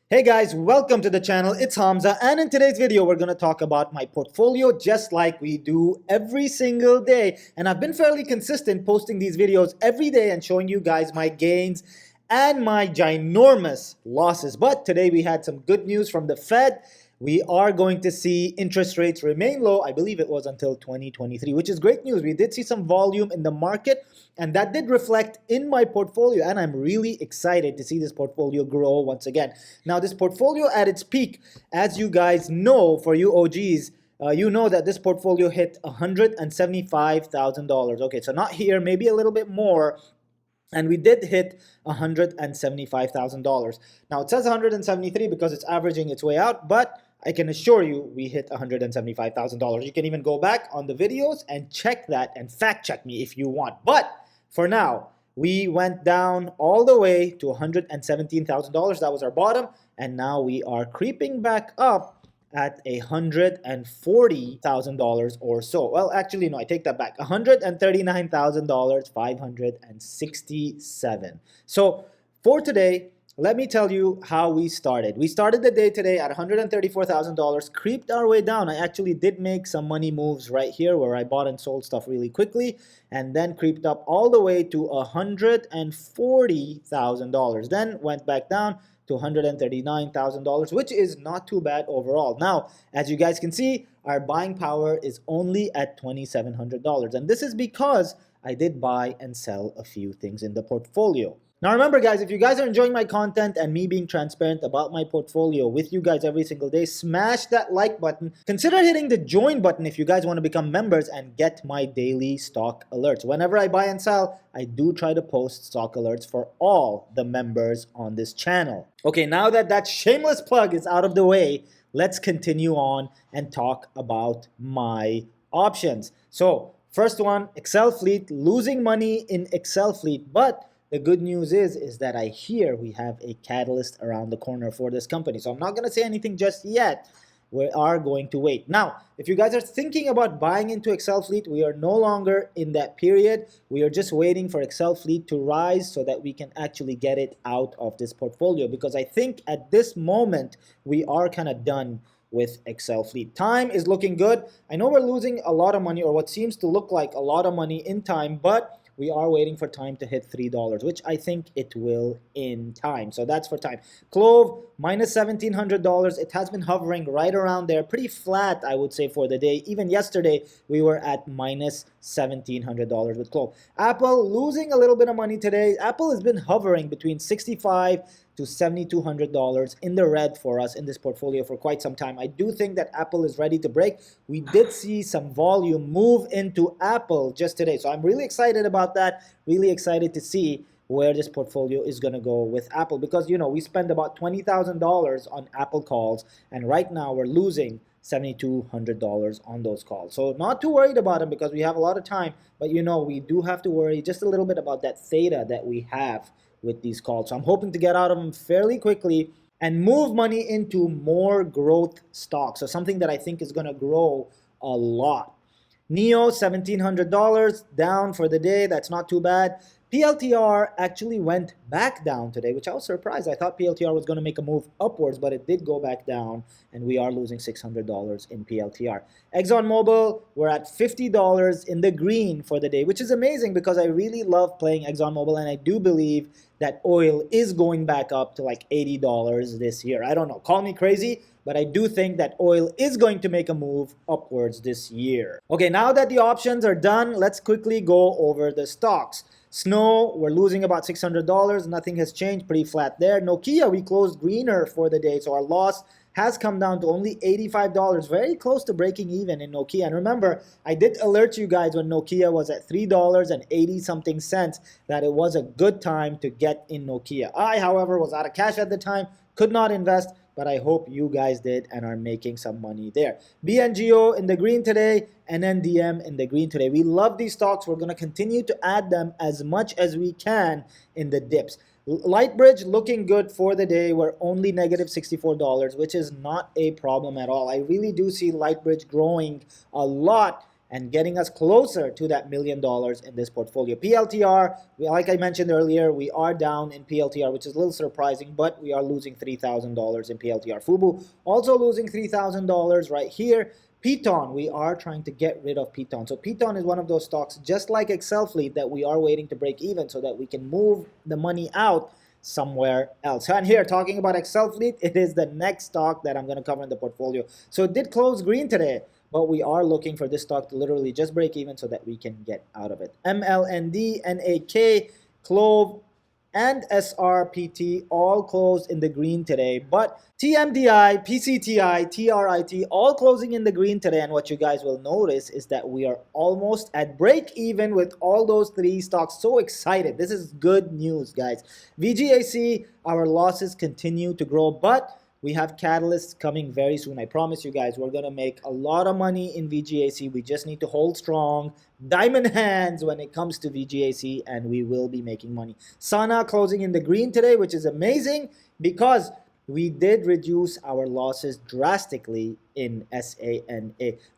Hey guys, welcome to the channel. It's Hamza, and in today's video we're going to talk about my portfolio just like we do every single day. And I've been fairly consistent posting these videos every day and showing you guys my gains and my ginormous losses. But today we had some good news from the Fed. We are going to see interest rates remain low. I believe it was until 2023, which is great news. We did see some volume in the market, and that did reflect in my portfolio. And I'm really excited to see this portfolio grow once again. Now, this portfolio at its peak, as you guys know, for you OGs, you know that this portfolio hit $175,000. Okay, so not here, maybe a little bit more. And we did hit $175,000. Now it says 173 because it's averaging its way out, but I can assure you we hit $175,000. You can even go back on the videos and check that and fact check me if you want. But for now, we went down all the way to $117,000. That was our bottom. And now we are creeping back up at $140,000 or so. Well, actually, no, I take that back. $139,567. So for today, let me tell you how we started. We started the day today at $134,000, creeped our way down. I actually did make some money moves right here where I bought and sold stuff really quickly, and then creeped up all the way to $140,000. Then went back down to $139,000, which is not too bad overall. Now, as you guys can see, our buying power is only at $2,700. And this is because I did buy and sell a few things in the portfolio. Now remember guys, if you guys are enjoying my content and me being transparent about my portfolio with you guys every single day, smash that like button. Consider hitting the join button if you guys want to become members and get my daily stock alerts. Whenever I buy and sell, I do try to post stock alerts for all the members on this channel. Okay, now that that shameless plug is out of the way, let's continue on and talk about my options. So first one, Excel Fleet, losing money in Excel Fleet, but the good news is that I hear we have a catalyst around the corner for this company. So I'm not going to say anything just yet. We are going to wait. Now, if you guys are thinking about buying into Excel Fleet, we are no longer in that period. We are just waiting for Excel Fleet to rise so that we can actually get it out of this portfolio. Because I think at this moment, we are kind of done with Excel Fleet. Time is looking good. I know we're losing a lot of money, or what seems to look like a lot of money in time, but we are waiting for time to hit $3, which I think it will in time. So that's for time. Clove, minus $1,700. It has been hovering right around there. Pretty flat, I would say, for the day. Even yesterday, we were at minus $1,700 with Clove. Apple, losing a little bit of money today. Apple has been hovering between $65 to $7,200 in the red for us in this portfolio for quite some time. I do think that Apple is ready to break. We did see some volume move into Apple just today. So I'm really excited about that. Really excited to see where this portfolio is going to go with Apple, because, you know, we spend about $20,000 on Apple calls, and right now we're losing $7,200 on those calls. So not too worried about them because we have a lot of time, but you know, we do have to worry just a little bit about that theta that we have with these calls. So I'm hoping to get out of them fairly quickly and move money into more growth stocks. So something that I think is going to grow a lot. NEO, $1,700 down for the day. That's not too bad. PLTR actually went back down today, which I was surprised. I thought PLTR was going to make a move upwards, but it did go back down, and we are losing $600 in PLTR. ExxonMobil, we're at $50 in the green for the day, which is amazing because I really love playing ExxonMobil, and I do believe that oil is going back up to like $80 this year. I don't know, call me crazy, but I do think that oil is going to make a move upwards this year. Okay, now that the options are done, let's quickly go over the stocks. Snow, we're losing about $600. Nothing has changed, pretty flat there. Nokia, we closed greener for the day, so our loss has come down to only $85, very close to breaking even in Nokia. And remember, I did alert you guys when Nokia was at $3.80 something cents that it was a good time to get in Nokia. I, however, was out of cash at the time, could not invest, but I hope you guys did and are making some money there. BNGO in the green today, NNDM in the green today. We love these stocks. We're going to continue to add them as much as we can in the dips. Lightbridge looking good for the day. We're only negative $64, which is not a problem at all. I really do see Lightbridge growing a lot and getting us closer to that $1 million in this portfolio. PLTR, like I mentioned earlier, we are down in PLTR, which is a little surprising, but we are losing $3,000 in PLTR. Fubu also losing $3,000 right here. Piton, we are trying to get rid of Piton. So Piton is one of those stocks, just like Excel Fleet, that we are waiting to break even so that we can move the money out somewhere else. And here, talking about Excel Fleet, it is the next stock that I'm going to cover in the portfolio. So it did close green today, but we are looking for this stock to literally just break even so that we can get out of it. MLND, NAK, Clove, and SRPT all closed in the green today, but TMDI, PCTI, TRIT all closing in the green today. And what you guys will notice is that we are almost at break even with all those three stocks. So excited. This is good news, guys. VGAC, our losses continue to grow, but we have catalysts coming very soon. I promise you guys, we're going to make a lot of money in VGAC. We just need to hold strong, diamond hands when it comes to VGAC, and we will be making money. Sana closing in the green today, which is amazing because we did reduce our losses drastically in SANA.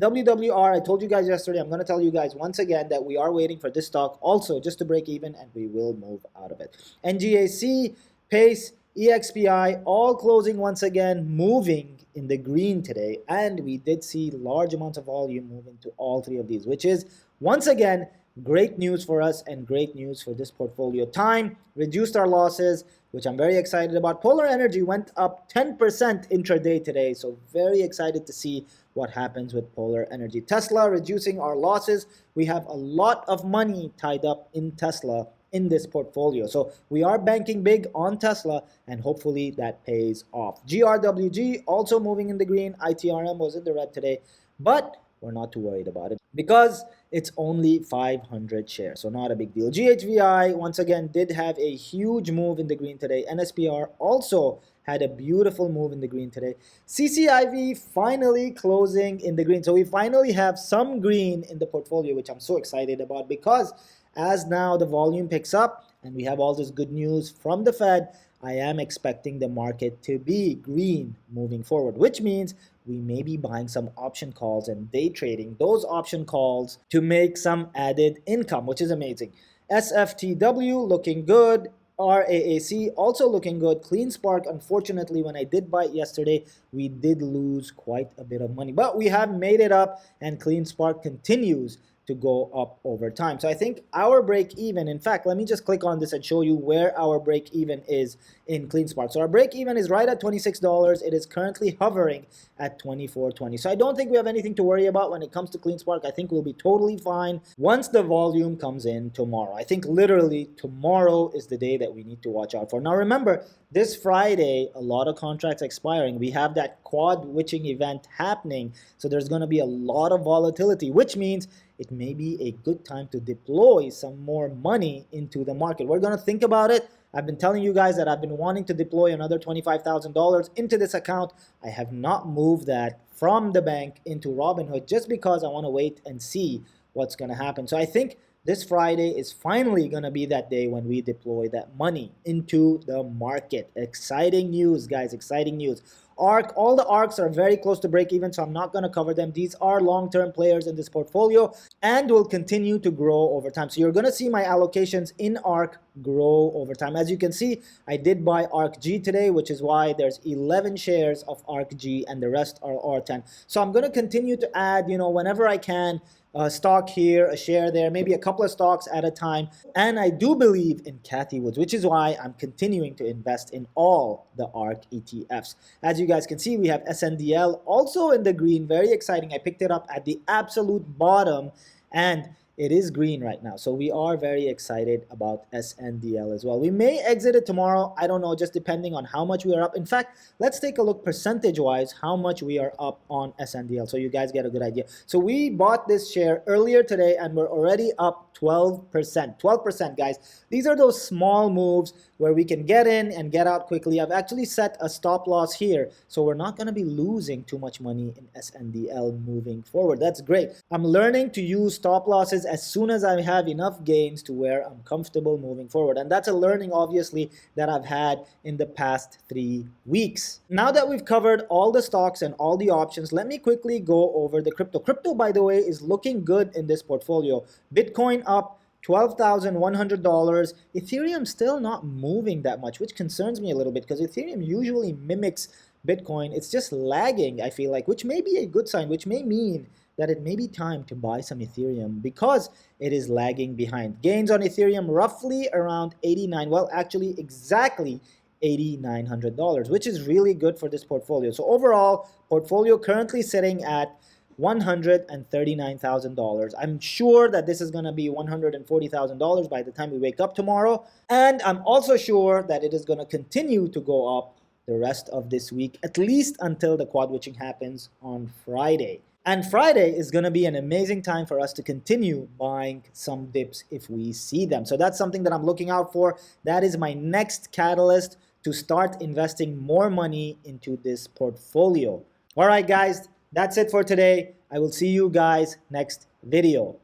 WWR, I told you guys yesterday, I'm going to tell you guys once again that we are waiting for this stock also just to break even, and we will move out of it. NGAC, PACE, EXPI all closing once again, moving in the green today, and we did see large amounts of volume moving to all three of these, which is once again great news for us and great news for this portfolio. Time reduced our losses, which I'm very excited about. Polar Energy went up 10% intraday today, so very excited to see what happens with Polar Energy. Tesla reducing our losses. We have a lot of money tied up in Tesla in this portfolio. So we are banking big on Tesla, and hopefully that pays off. GRWG also moving in the green. ITRM was in the red today, but we're not too worried about it because it's only 500 shares, so not a big deal. GHVI once again did have a huge move in the green today. NSPR also had a beautiful move in the green today. CCIV finally closing in the green. So we finally have some green in the portfolio, which I'm so excited about because as now the volume picks up and we have all this good news from the Fed, I am expecting the market to be green moving forward, which means we may be buying some option calls and day trading those option calls to make some added income, which is amazing. SFTW looking good. RAAC also looking good. Clean Spark, unfortunately, when I did buy it yesterday, we did lose quite a bit of money, but we have made it up, and Clean Spark continues to go up over time. So I think our break even, in fact, let me just click on this and show you where our break even is in Clean Spark. So our break even is right at $26. It is currently hovering at $24.20. So I don't think we have anything to worry about when it comes to Clean Spark. I think we'll be totally fine once the volume comes in tomorrow. I think literally tomorrow is the day that we need to watch out for. Now remember, this Friday, a lot of contracts expiring. We have that quad witching event happening. So there's going to be a lot of volatility, which means it may be a good time to deploy some more money into the market. We're going to think about it. I've been telling you guys that I've been wanting to deploy another $25,000 into this account. I have not moved that from the bank into Robinhood just because I want to wait and see what's going to happen. So I think this Friday is finally going to be that day when we deploy that money into the market. Exciting news, guys, exciting news. ARC, all the ARCs are very close to break even, so I'm not going to cover them. These are long-term players in this portfolio and will continue to grow over time. So you're going to see my allocations in ARC grow over time. As you can see, I did buy ARC-G today, which is why there's 11 shares of ARC-G and the rest are R10. So I'm going to continue to add, whenever I can, a stock here, a share there, maybe a couple of stocks at a time. And I do believe in Cathie Woods, which is why I'm continuing to invest in all the ARC ETFs. As you guys can see, we have SNDL also in the green. Very exciting. I picked it up at the absolute bottom and it is green right now. So we are very excited about SNDL as well. We may exit it tomorrow. I don't know, just depending on how much we are up. In fact, let's take a look percentage-wise how much we are up on SNDL so you guys get a good idea. So we bought this share earlier today and we're already up 12%. 12%, guys. These are those small moves where we can get in and get out quickly. I've actually set a stop loss here, so we're not going to be losing too much money in SNDL moving forward. That's great. I'm learning to use stop losses guys as soon as I have enough gains to where I'm comfortable moving forward. And that's a learning, obviously, that I've had in the past 3 weeks. Now that we've covered all the stocks and all the options, let me quickly go over the crypto. Crypto, by the way, is looking good in this portfolio. Bitcoin up $12,100. Ethereum still not moving that much, which concerns me a little bit because Ethereum usually mimics Bitcoin. It's just lagging, I feel like, which may be a good sign, which may mean that it may be time to buy some Ethereum because it is lagging behind. Gains on Ethereum roughly around 89, well, actually exactly $8,900, which is really good for this portfolio. So overall, portfolio currently sitting at $139,000. I'm sure that this is going to be $140,000 by the time we wake up tomorrow. And I'm also sure that it is going to continue to go up the rest of this week, at least until the quad witching happens on Friday. And Friday is going to be an amazing time for us to continue buying some dips if we see them. So that's something that I'm looking out for. That is my next catalyst to start investing more money into this portfolio. All right, guys. That's it for today. I will see you guys next video.